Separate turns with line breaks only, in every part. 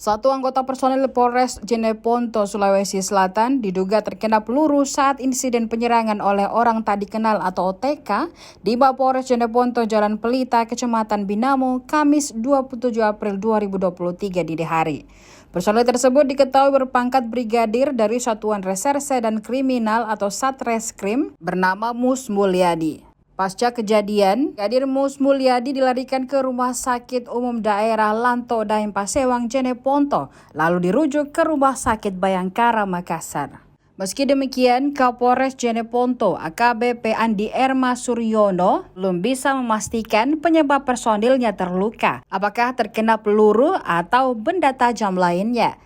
Satu anggota personil Polres Jeneponto, Sulawesi Selatan diduga terkena peluru saat insiden penyerangan oleh orang tak dikenal atau OTK di Mapolres Jeneponto, Jalan Pelita, Kecamatan Binamo, Kamis 27 April 2023 dini hari. Personil tersebut diketahui berpangkat brigadir dari Satuan Reserse dan Kriminal atau Satreskrim bernama Mus Mulyadi. Pasca kejadian, Brigadir Mus Mulyadi dilarikan ke Rumah Sakit Umum Daerah Lanto Daeng Pasewang, Jeneponto, lalu dirujuk ke Rumah Sakit Bayangkara, Makassar. Meski demikian, Kapolres Jeneponto AKBP Andi Erma Suryono belum bisa memastikan penyebab personilnya terluka, apakah terkena peluru atau benda tajam lainnya.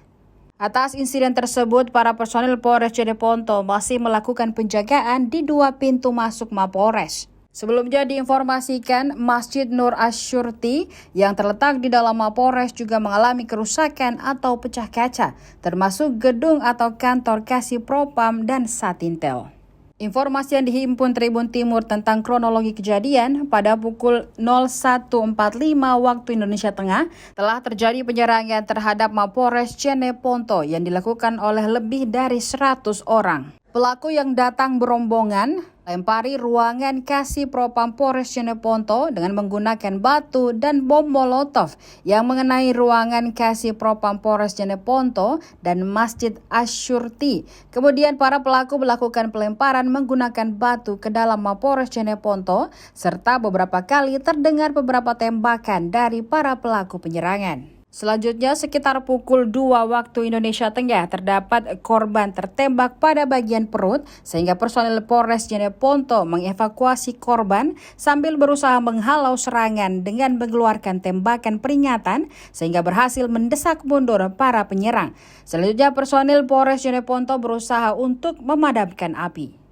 Atas insiden tersebut, para personil Polres Jeneponto masih melakukan penjagaan di dua pintu masuk Mapolres. Sebelumnya diinformasikan, Masjid Nur Asyurti yang terletak di dalam Mapolres juga mengalami kerusakan atau pecah kaca, termasuk gedung atau kantor Kasih Propam dan Satintel. Informasi yang dihimpun Tribun Timur tentang kronologi kejadian, pada pukul 01.45 waktu Indonesia Tengah telah terjadi penyerangan terhadap Mapolres Jeneponto yang dilakukan oleh lebih dari 100 orang. Pelaku yang datang berombongan lempari ruangan Kasih Propam Polres Jeneponto dengan menggunakan batu dan bom molotov yang mengenai ruangan Kasih Propam Polres Jeneponto dan Masjid Asyurti. Kemudian para pelaku melakukan pelemparan menggunakan batu ke dalam Mapolres Jeneponto serta beberapa kali terdengar beberapa tembakan dari para pelaku penyerangan. Selanjutnya, sekitar pukul 2 waktu Indonesia Tengah terdapat korban tertembak pada bagian perut sehingga personil Polres Jeneponto mengevakuasi korban sambil berusaha menghalau serangan dengan mengeluarkan tembakan peringatan sehingga berhasil mendesak mundur para penyerang. Selanjutnya, personil Polres Jeneponto berusaha untuk memadamkan api.